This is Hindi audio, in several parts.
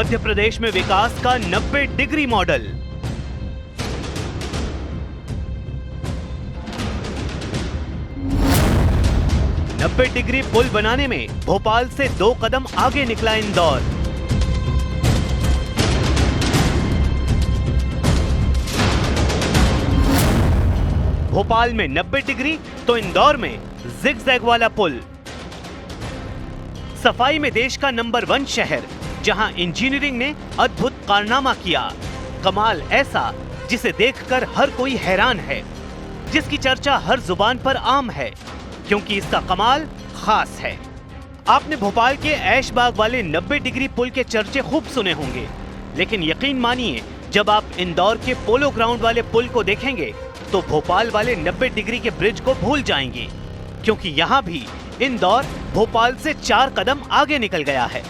मध्य प्रदेश में विकास का 90 डिग्री मॉडल। नब्बे डिग्री पुल बनाने में भोपाल से 2 कदम आगे निकला इंदौर। भोपाल में 90 डिग्री तो इंदौर में जिगजैग वाला पुल। सफाई में देश का नंबर 1 शहर, जहां इंजीनियरिंग ने अद्भुत कारनामा किया। कमाल ऐसा जिसे देखकर हर कोई हैरान है, जिसकी चर्चा हर जुबान पर आम है, क्योंकि इसका कमाल खास है। आपने भोपाल के ऐशबाग वाले 90 डिग्री पुल के चर्चे खूब सुने होंगे, लेकिन यकीन मानिए जब आप इंदौर के पोलो ग्राउंड वाले पुल को देखेंगे तो भोपाल वाले 90 डिग्री के ब्रिज को भूल जाएंगे, क्योंकि यहाँ भी इंदौर भोपाल से 4 कदम आगे निकल गया है।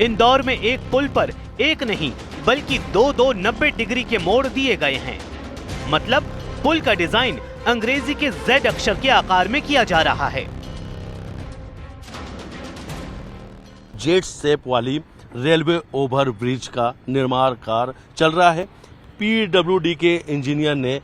इंदौर में एक पुल पर एक नहीं बल्कि 2 90 डिग्री के मोड़ दिए गए हैं। मतलब पुल का डिजाइन अंग्रेजी के Z अक्षर के आकार में किया जा रहा है। जेट शेप वाली रेलवे ओवर ब्रिज का निर्माण कार्य चल रहा है। PWD के इंजीनियर ने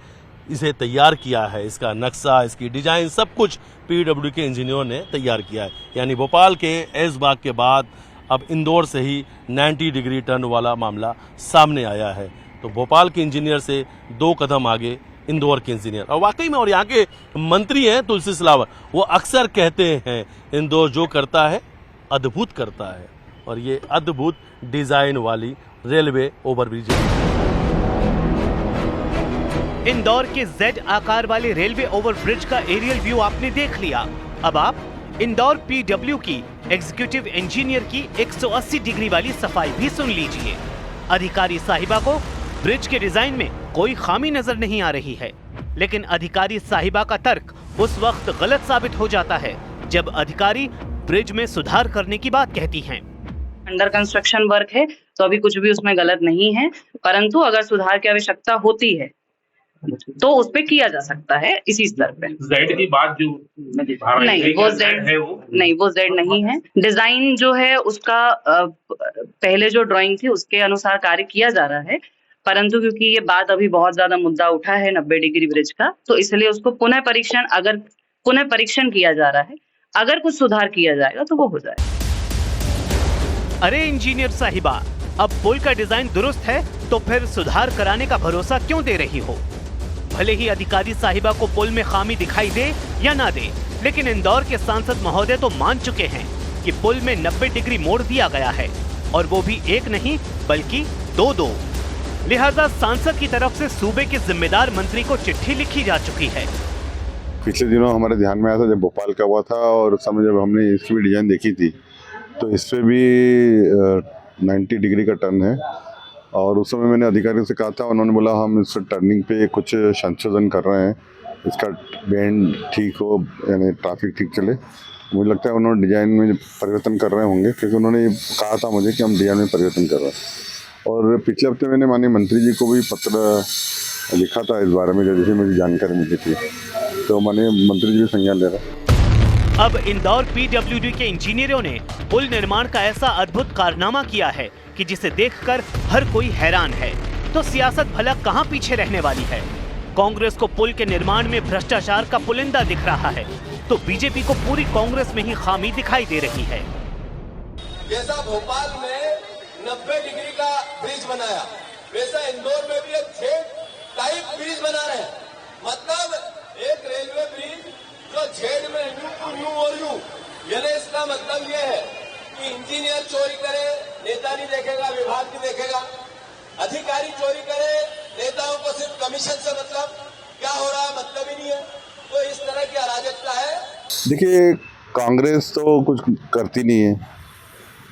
इसे तैयार किया है। इसका नक्शा, इसकी डिजाइन, सब कुछ PWD के इंजीनियरों ने तैयार किया है। यानी भोपाल के ऐशबाग के बाद अब इंदौर से ही 90 डिग्री टर्न वाला मामला सामने आया है। तो भोपाल के इंजीनियर से 2 कदम आगे इंदौर के इंजीनियर। और वाकई में, और यहाँ के मंत्री हैं तुलसी सिलावट, वो अक्सर कहते हैं इंदौर जो करता है अद्भुत करता है, और ये अद्भुत डिजाइन वाली रेलवे ओवरब्रिज है। इंदौर के Z आकार वाले रेलवे ओवरब्रिज का एरियल व्यू आपने देख लिया। अब आप इंदौर PW की एग्जीक्यूटिव इंजीनियर की 180 डिग्री वाली सफाई भी सुन लीजिए। अधिकारी साहिबा को ब्रिज के डिजाइन में कोई खामी नजर नहीं आ रही है, लेकिन अधिकारी साहिबा का तर्क उस वक्त गलत साबित हो जाता है जब अधिकारी ब्रिज में सुधार करने की बात कहती हैं। अंडर कंस्ट्रक्शन वर्क है तो अभी कुछ भी उसमें गलत नहीं है, परंतु अगर सुधार की आवश्यकता होती है तो उस पे किया जा सकता है इसी स्तर पे। जेड की बात जो नहीं, वो जेड है, वो नहीं, वो जेड नहीं है। डिजाइन जो है उसका पहले जो ड्राइंग थी उसके अनुसार कार्य किया जा रहा है, परंतु क्योंकि ये बात अभी बहुत ज्यादा मुद्दा उठा है 90 डिग्री ब्रिज का, तो इसलिए उसको पुनः परीक्षण किया जा रहा है। अगर कुछ सुधार किया जाएगा तो वो हो जाएगा। अरे इंजीनियर साहिबा, अब पुल का डिजाइन दुरुस्त है तो फिर सुधार कराने का भरोसा क्यों दे रही हो? भले ही अधिकारी साहिबा को पुल में खामी दिखाई दे या ना दे, लेकिन इंदौर के सांसद महोदय तो मान चुके हैं कि पुल में 90 डिग्री मोड़ दिया गया है, और वो भी एक नहीं बल्कि 2। लिहाजा सांसद की तरफ से सूबे के जिम्मेदार मंत्री को चिट्ठी लिखी जा चुकी है। पिछले दिनों हमारे ध्यान में आया था जब भोपाल का हुआ था, और उस समय जब हमने इसकी भी डिजाइन देखी थी तो इस पे भी 90 डिग्री का टर्न है, और उस समय मैंने अधिकारियों से कहा था, उन्होंने बोला हम इस टर्निंग पे कुछ संशोधन कर रहे हैं, इसका बेंड ठीक हो, यानी ट्रैफिक ठीक चले। मुझे लगता है उन्होंने डिजाइन में परिवर्तन कर रहे होंगे, क्योंकि उन्होंने कहा था मुझे कि हम डिजाइन में परिवर्तन कर रहे हैं। और पिछले हफ्ते मैंने माननीय मंत्री जी को भी पत्र लिखा था इस बारे में, जैसे मुझे जानकारी मिली थी, तो माननीय मंत्री जी भी संज्ञान ले रहे हैं। अब इंदौर PWD के इंजीनियरों ने पुल निर्माण का ऐसा अद्भुत कारनामा किया है कि जिसे देखकर हर कोई हैरान है। तो सियासत भला कहां पीछे रहने वाली है? कांग्रेस को पुल के निर्माण में भ्रष्टाचार का पुलिंदा दिख रहा है, तो बीजेपी को पूरी कांग्रेस में ही खामी दिखाई दे रही है। जैसा भोपाल में 90 डिग्री का ब्रिज बनाया, वैसा इंदौर में भी एक जेड टाइप ब्रिज बना रहे हैं। मतलब एक रेलवे ब्रिज जो जेड में यू और यू, यानी इसका मतलब ये है कि इंजीनियर चोरी करे, नेता नहीं देखेगा, विभाग नहीं देखेगा, अधिकारी चोरी करे, नेताओं को सिर्फ कमीशन से मतलब, क्या हो रहा है मतलब ही नहीं है। तो इस तरह की अराजकता है। देखिए, कांग्रेस तो कुछ करती नहीं है,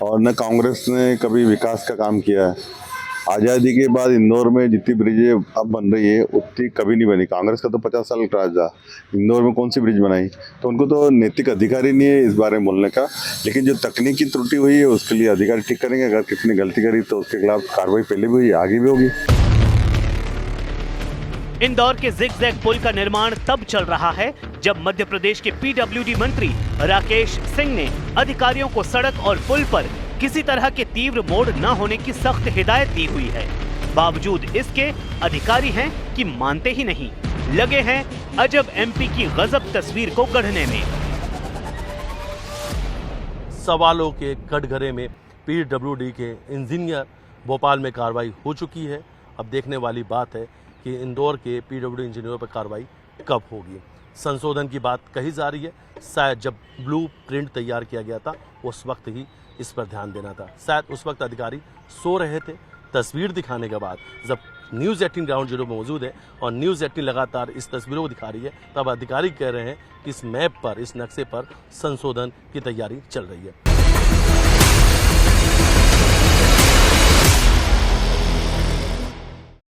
और न कांग्रेस ने कभी विकास का काम किया है। आज़ादी के बाद इंदौर में जितनी ब्रिजें अब बन रही है उतनी कभी नहीं बनी। कांग्रेस का तो 50 साल का राज था, इंदौर में कौन सी ब्रिज बनाई? तो उनको तो नैतिक अधिकार ही नहीं है इस बारे में बोलने का। लेकिन जो तकनीकी त्रुटि हुई है उसके लिए अधिकारी ठीक करेंगे। अगर किसी ने गलती करी तो उसके खिलाफ कार्रवाई पहले भी हुई, आगे भी होगी। इंदौर के जिगजैग पुल का निर्माण तब चल रहा है जब मध्य प्रदेश के PWD मंत्री राकेश सिंह ने अधिकारियों को सड़क और पुल पर किसी तरह के तीव्र मोड़ न होने की सख्त हिदायत दी हुई है। बावजूद इसके अधिकारी हैं कि मानते ही नहीं, लगे हैं अजब एमपी की गजब तस्वीर को गढ़ने में। सवालों के कटघरे में पीडब्ल्यूडी के इंजीनियर भोपाल में कार्रवाई हो चुकी है। अब देखने वाली बात है कि इंदौर के पीडब्ल्यूडी इंजीनियरों पर कार्रवाई कब होगी। संशोधन की बात कही जा रही है, शायद जब ब्लू प्रिंट तैयार किया गया था उस वक्त ही इस पर ध्यान देना था। शायद उस वक्त अधिकारी सो रहे थे। तस्वीर दिखाने के बाद जब न्यूज़ 18 ग्राउंड जीरो में मौजूद है और न्यूज़ 18 लगातार इस तस्वीरों को दिखा रही है, तब अधिकारी कह रहे हैं कि इस मैप पर, इस नक्शे पर संशोधन की तैयारी चल रही है।